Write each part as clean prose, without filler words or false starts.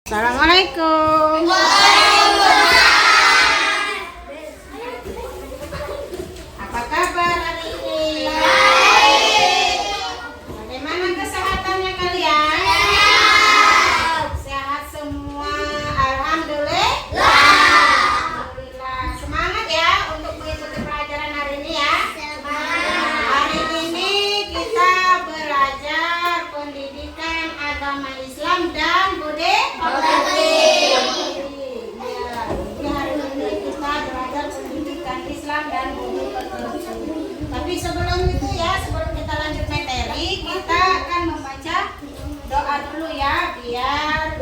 Assalamualaikum. Apa kabar hari ini? Baik. Bagaimana kesehatannya kalian? Sehat semua. Alhamdulillah. Alhamdulillah. Semangat ya untuk mengikuti pelajaran hari ini ya. Hari ini kita belajar pendidikan agama Islam dan budaya. Tapi sebelum itu ya, sebelum kita lanjut materi, kita akan membaca doa dulu ya, biar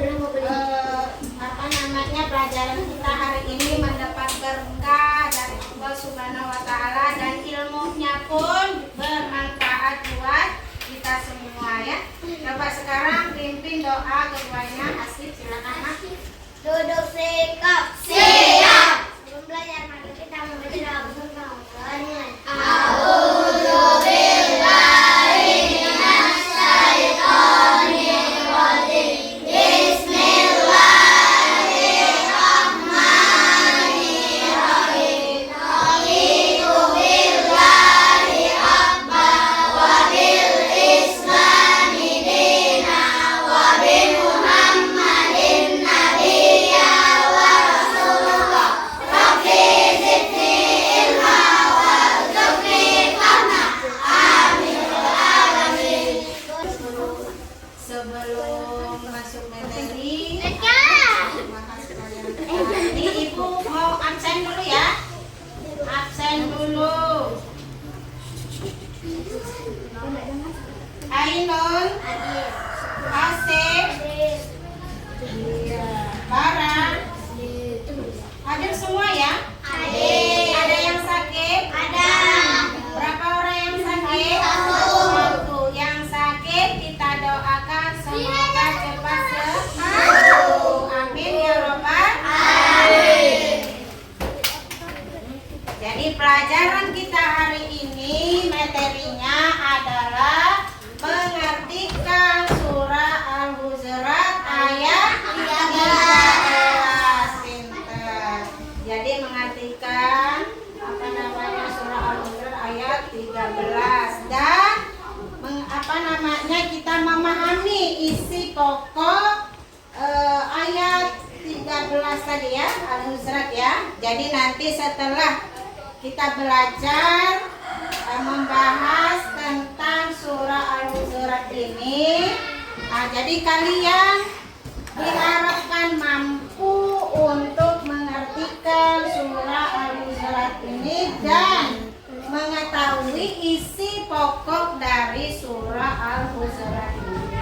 pelajaran kita hari ini mendapat berkah dari Allah Subhanahu wa Ta'ala dan ilmunya pun bermanfaat buat kita semua ya. Coba sekarang pimpin doa keduanya. Asif, silakan Mas. Duduk sikap. Siap. Sebelum belajar mari kita membaca doa bersama. Sebelum masuk materi, ini Ibu mau absen dulu ya. Absen dulu. Ainun, Asif, Bara, hadir semua ya? Ada yang sakit? Ada. Berapa orang yang sakit? Satu. Yang sakit kita doakan semoga cepat sembuh. Amin ya robbal alamin. Jadi pelajaran kita hari ini materinya adalah mengartikan surah Al-Hujurat ayat 13. Pinter. Jadi mengartikan surah Al-Hujurat ayat 13 dan kita memahami isi pokok ayat 13 tadi ya, Al-Hujurat ya. Jadi nanti setelah kita belajar membahas tentang surah Al-Hujurat ini, jadi kalian diharapkan mampu untuk mengartikan surah Al-Hujurat ini dan mengetahui isi pokok dari surah Al-Hujurat ini.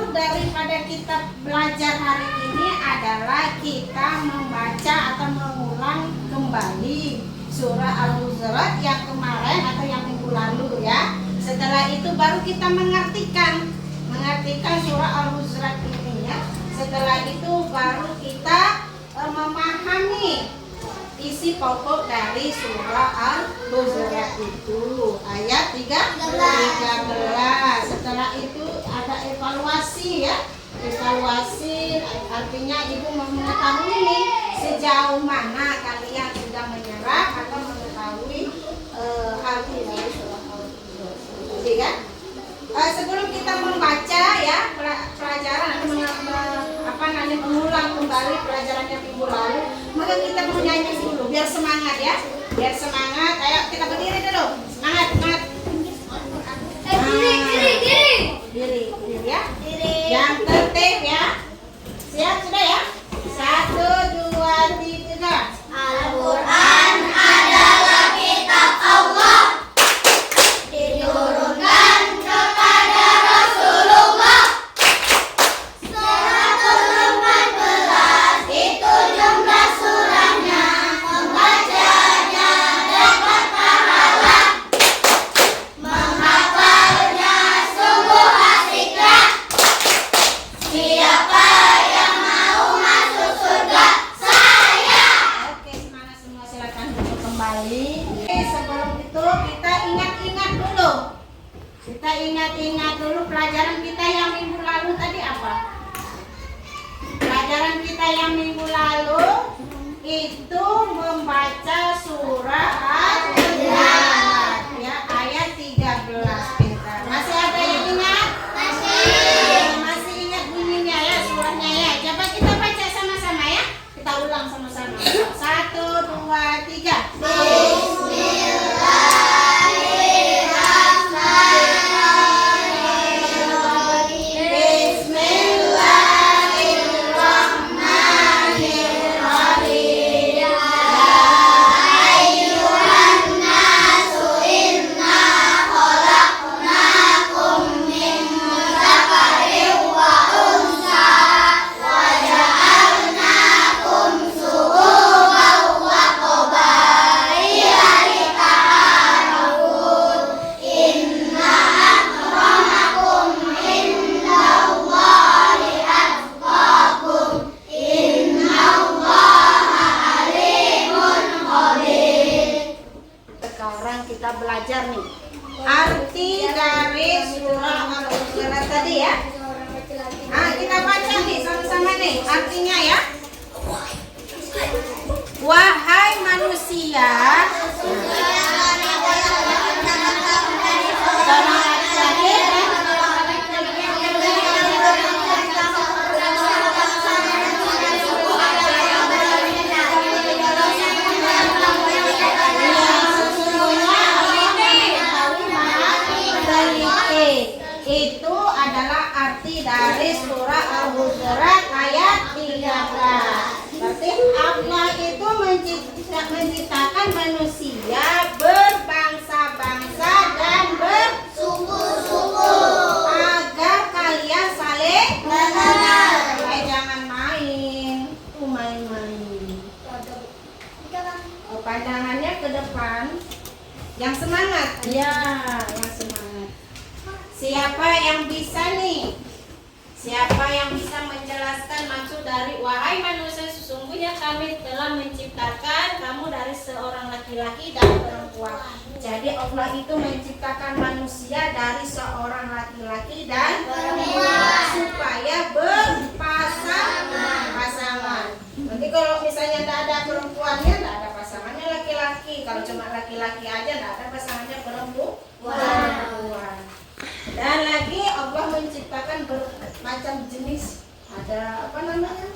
Daripada kita belajar hari ini adalah kita membaca atau mengulang kembali surah Al-Hujurat yang kemarin atau yang minggu lalu ya. Setelah itu baru kita mengartikan surah Al-Hujurat ini ya. Setelah itu baru kita memahami isi pokok dari surah Al-Hujurat itu ayat 13. Setelah itu ada evaluasi ya. Evaluasi artinya Ibu mau mengetahui nih sejauh mana kalian sudah menyerap atau mengetahui arti dari surah Al-Hujurat. Jadi kan sebelum kita membaca ya pelajaran atau mengulang kembali pelajaran yang minggu lalu, maka kita mau nyanyi dulu biar semangat ya. Biar semangat. Ayo kita berdiri dulu. Semangat. Diri ya. Yang tertib ya. Siap sudah ya? 1, 2, 3. Al-Quran adalah kitab Allah. Diturunkan kepada Rasulullah. 114 itu jumlah surahnya. Membacanya dapat pahala. Menghafalnya sungguh asiklah. Siapa yang mau masuk surga? Saya. Oke, semangat semua, silakan duduk kembali. Sebelum itu kita ingat-ingat dulu. Kita ingat-ingat dulu pelajaran kita yang minggu lalu tadi apa? pelajaran kita yang minggu lalu itu membaca surah Al-Hujurat ya, ayat 13. Pintar. Masih ada yang ingat? Masih ingat bunyinya ya, surahnya ya. Coba kita baca sama-sama ya. Kita ulang sama-sama. 1, 2, 3. Sekarang kita belajar nih arti dari surah Al-Hujurat tadi ya. Nah, kita baca nih sama-sama nih artinya ya. Wahai manusia, itu adalah arti dari surah Al-Hujurat ayat 13. Berarti Allah itu menciptakan manusia berbangsa-bangsa dan bersuku-suku agar kalian saling mengenal. Jangan main-main. Pandangannya ke depan. Yang semangat. Ya, yang semangat. Siapa yang bisa nih? Siapa yang bisa menjelaskan maksud dari wahai manusia, sesungguhnya kami telah menciptakan kamu dari seorang laki-laki dan perempuan. Jadi Allah itu menciptakan manusia dari seorang laki-laki dan perempuan supaya berpasangan. Nanti kalau misalnya tidak ada perempuannya, tidak ada pasangannya laki-laki. Kalau cuma laki-laki aja, tidak ada pasangannya perempuan. Dan lagi Allah menciptakan bermacam jenis, ada apa namanya,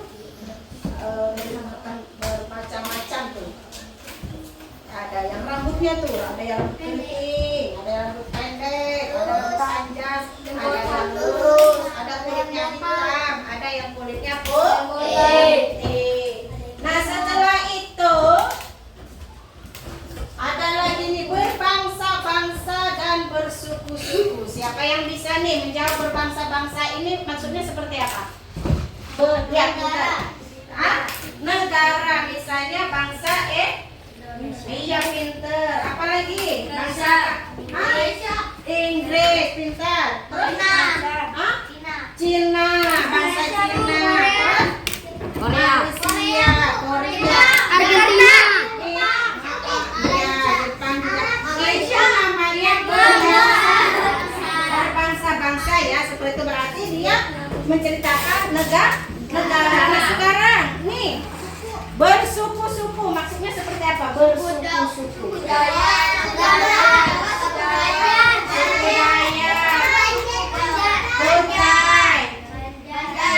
bermacam-macam tuh. Ada yang rambutnya tuh, ada yang keriting, ada yang rambut pendek, ada yang panjang, ada yang lurus, ada kulitnya hitam, ada yang kulitnya putih. Nah setelah itu ada lagi nih berbangsa-bangsa dan bersuku-suku. Siapa yang bisa nih menjawab berbangsa-bangsa ini maksudnya seperti apa? Negara misalnya bangsa iya pinter. Apalagi bangsa Inggris pinter. Cina bangsa Cina. Korea. Argentina. Itu namanya berbangsa-bangsa ya, seperti itu berarti dia menceritakan negara. Nah sekarang nih bersuku-suku maksudnya seperti apa? Bersuku-suku.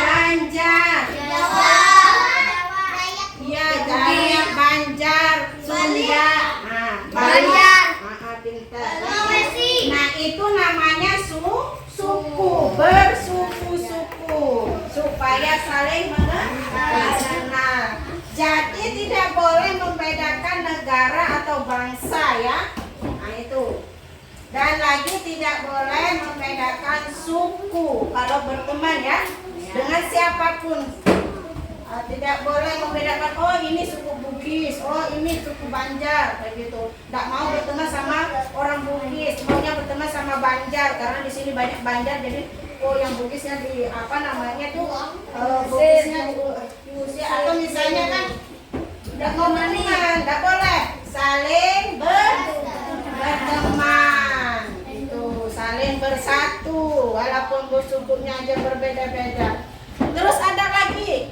Banjar. Iya, Dayak, Banjar, Sunda. Banjar. Pintar. Nah itu namanya suku, bersuku-suku supaya saling mengenal. Jadi tidak boleh membedakan negara atau bangsa ya. Nah itu. Dan lagi tidak boleh membedakan suku kalau berteman ya dengan siapapun. Tidak boleh membedakan, oh ini suku Bugis, oh ini suku Banjar, kayak gitu. Tidak mau berteman sama orang Bugis, maunya berteman sama Banjar karena di sini banyak Banjar. Jadi oh yang Bugisnya di apa namanya tuh Bugisnya diusir atau misalnya kan tidak mau berteman, tidak boleh saling berteman, itu saling bersatu walaupun sukunya aja berbeda-beda. Terus ada lagi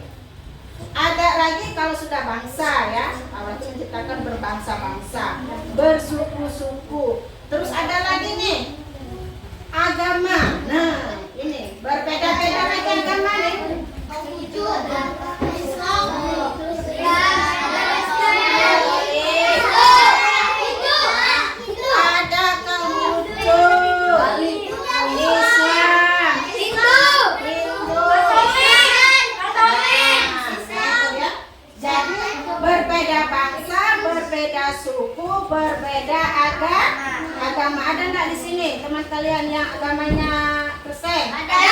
Ada lagi kalau sudah bangsa ya, Allah itu menciptakan berbangsa-bangsa, bersuku-suku. Terus ada lagi nih agama. Nah ini berbeda-beda lagi agama nih. Ada Konghucu, Islam, Hindu. Jadi berbeda bangsa, berbeda suku, berbeda agama. Ada nggak di sini teman kalian yang agamanya Kristen? Ada.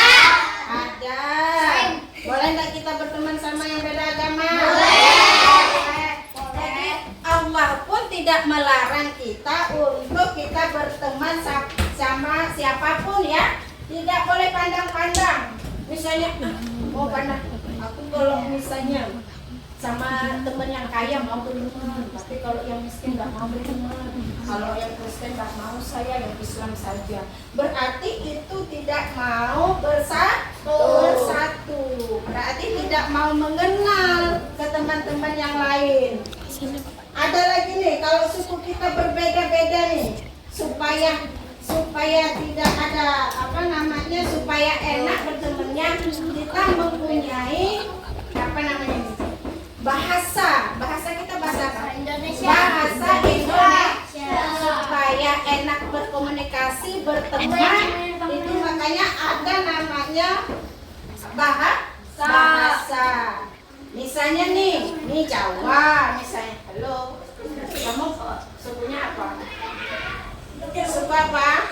Boleh nggak kita berteman sama yang beda agama? Jadi Allah pun tidak melarang kita untuk kita berteman sama siapapun ya. Tidak boleh pandang-pandang. Misalnya, mau pandang. Aku kalau misalnya sama teman yang kaya mau berteman, tapi kalau yang miskin nggak mau berteman. Kalau yang Kristen nggak mau, saya yang Islam saja. Berarti itu tidak mau bersatu. Berarti tidak mau mengenal ke teman-teman yang lain. Ada lagi nih, kalau suku kita berbeda-beda nih, supaya tidak ada supaya enak bertemannya, kita mempunyai bahasa kita bahasa apa? Indonesia. Bahasa Indonesia. Supaya enak berkomunikasi, berteman, itu makanya ada namanya bahasa. Misalnya nih Jawa, misalnya, halo, kamu sukunya apa? Suku apa?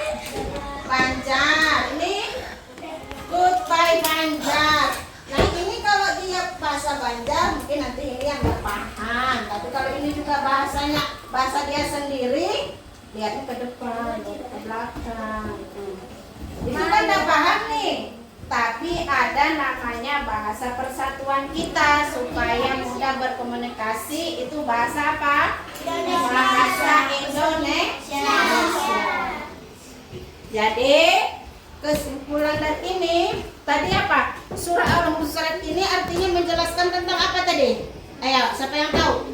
Banjar. Ini goodbye Banjar. Nah ini kalau dia bahasa Banjar mungkin nanti ini yang nggak paham. Tapi kalau ini juga bahasa dia sendiri, lihatnya ke depan, ke belakang. Itu kan nggak paham nih. Tapi ada namanya bahasa persatuan kita supaya mudah berkomunikasi. Itu bahasa apa? Bahasa Indonesia. Jadi kesimpulan dari ini tadi apa? Surah Al-Hujurat ini artinya menjelaskan tentang apa tadi? Ayo, siapa yang tahu?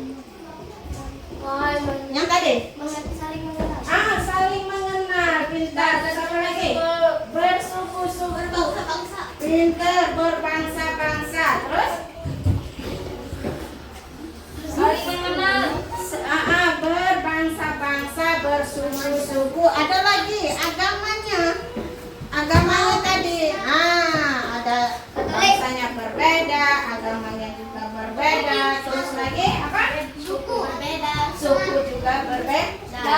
Yang tadi? Saling mengenal. Saling mengenal. Pintar. Siapa lagi? Bersuku-suku. Pintar, berbangsa-bangsa. Terus? Saling mengenal. Berbangsa-bangsa, bersuku-suku. Ada lagi agamanya. Agamanya tadi. Ada bangsanya berbeda, agamanya juga berbeda. Terus lagi apa? Suku berbeda. Suku juga berbeda.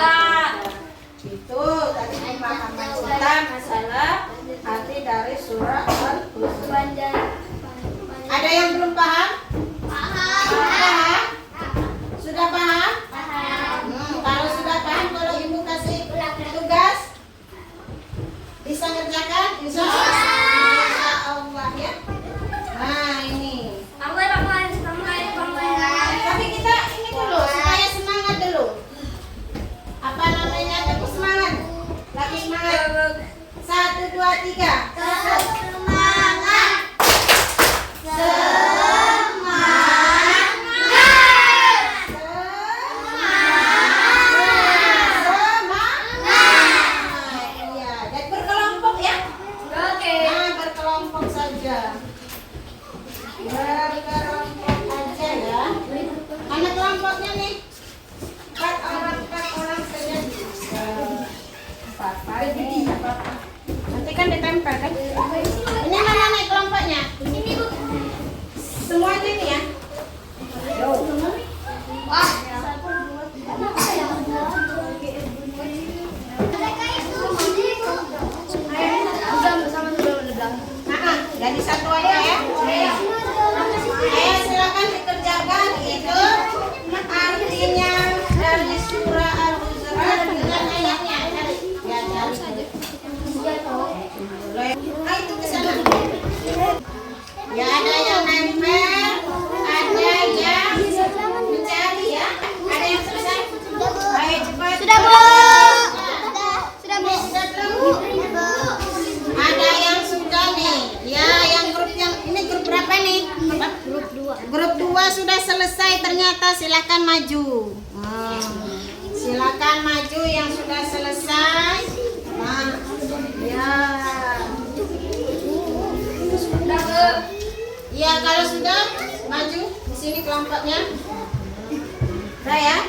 Itu tadi pemahaman kita masalah arti dari surah Al-Hujurat. Ada yang belum paham? Paham? Sudah paham? Kalau sudah paham, kalau ibu kasih tugas bisa ngerjakan? Insya Allah ya. Nah ini. Tapi kita ini dulu supaya semangat dulu. Apa namanya? Tapi semangat. Lagi semangat. 1, 2, 3. Semangat. Iya, dan berkelompok ya. Nah, berkelompok saja. Berkelompok aja ya. Mana kelompoknya nih? 4 orang saja bisa. 4 ini apa-apa. Nanti kan ditempel kan? Ini mana nih kelompoknya? Ini Bu. Semuanya ini ya. Wah. Jadi satu aja ya. Silakan dikerjakan itu artinya dari surah Al-Hujurat dengan ayatnya. Ya, cari. Nah, itu ke sana. Ya, ada yang nempel, ada yang mencari ya. Ada yang selesai? Ayo cepat. Sudah, Bu. Sudah belum? Ada yang sudah nih. Ya, yang grup yang ini grup berapa nih? Grup 2. Grup 2 sudah. maju. Silakan maju yang sudah selesai. Nah, ya. Ya, kalau sudah maju di sini kelompoknya. Udah ya.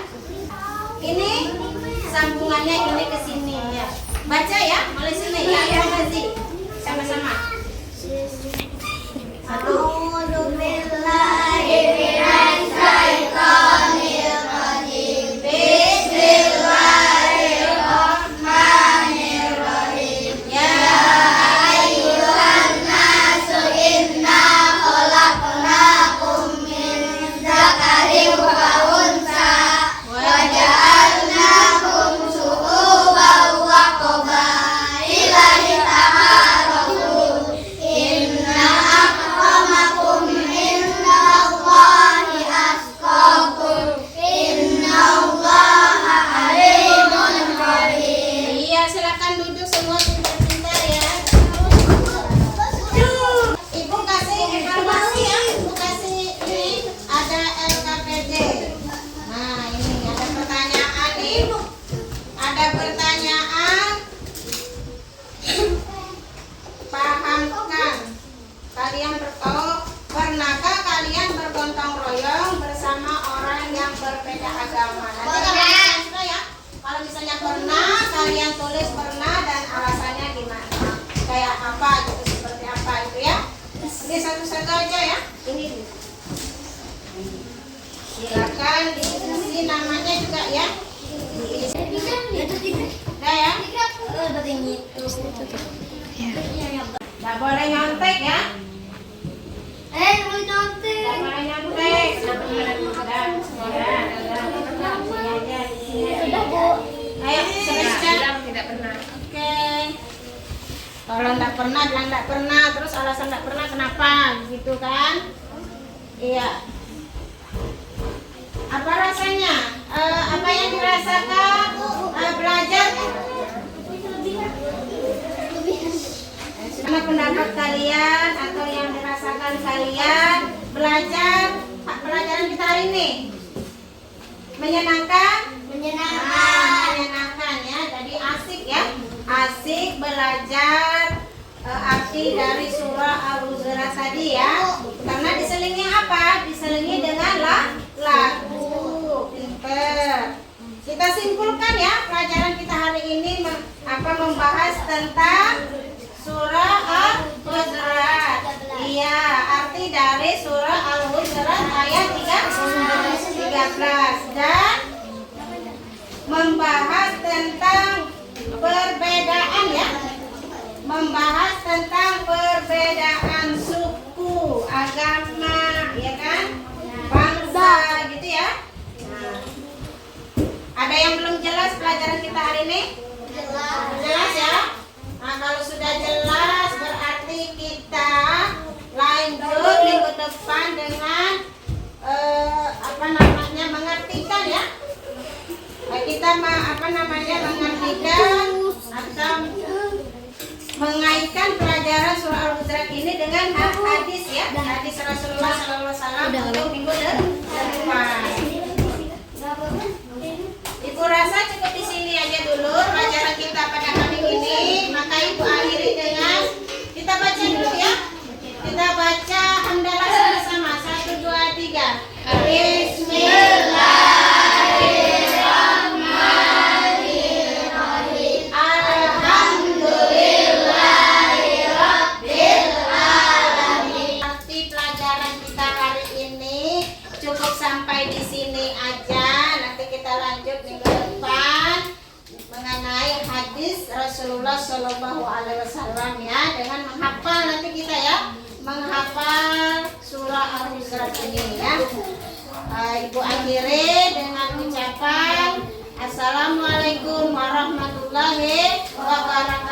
Ini sambungannya ini ke sini ya. Baca ya, mulai sini ya. Ya, Mazi. Sama-sama. Satu. Pernahkah kalian bergotong royong bersama orang yang berbeda agama? Nanti kalau ya, kalau misalnya pernah, kalian tulis pernah dan alasannya gimana? Kayak apa gitu, seperti apa itu ya? Ini satu-satu aja ya. Ini silakan diisi namanya juga ya. Udah ya? Nggak boleh nyontek ya. Boleh nanti. Boleh nyontek. Sudah, Bu. Ayo, selesai. Tidak pernah. Oke. Kalau nggak pernah, bilang nggak pernah. Terus alasan nggak pernah kenapa? Gitu kan? Iya. Apa rasanya? Apa yang dirasakan belajar? Mana pendapat kalian atau yang dirasakan kalian belajar pelajaran kita hari ini? Menyenangkan? Menyenangkan ya. Jadi asik ya. Asik belajar arti dari surah Al-Hujurat tadi ya. Karena diselingi apa? Diselingi dengan lagu. Pinter. Kita simpulkan ya pelajaran kita hari ini membahas tentang surah Al-Hujurat. Iya, arti dari surah Al-Hujurat ayat 13 dan membahas tentang perbedaan ya. Membahas tentang perbedaan suku, agama, ya kan? Bangsa gitu ya. Nah, ada yang belum jelas pelajaran kita hari ini? Jelas ya? Nah, kalau sudah jelas berarti kita lanjut minggu depan dengan mengartikan ya. Kita mengartikan atau mengaitkan pelajaran surah Al-Hujurat ini dengan hadis ya. Hadis Rasulullah SAW untuk minggu depan. Ibu rasa cukup di sini aja dulu pelajaran kita pada hari ini. Maka ibu akhiri dengan kita baca dulu ya. Kita baca hamdalah sama-sama. 1, 2, 3. Bismillahirrahmanirrahim. Alhamdulillahirrabbil alamin. Arti pelajaran kita hari ini cukup sampai di sini aja. Nanti kita lanjut minggu depan mengenai hadis Rasulullah Shallallahu Alaihi Wasallam ya, dengan menghafal nanti kita ya, menghafal surah Al-Hujurat ini ya. Ibu akhiri dengan ucapan Assalamualaikum warahmatullahi wabarakatuh.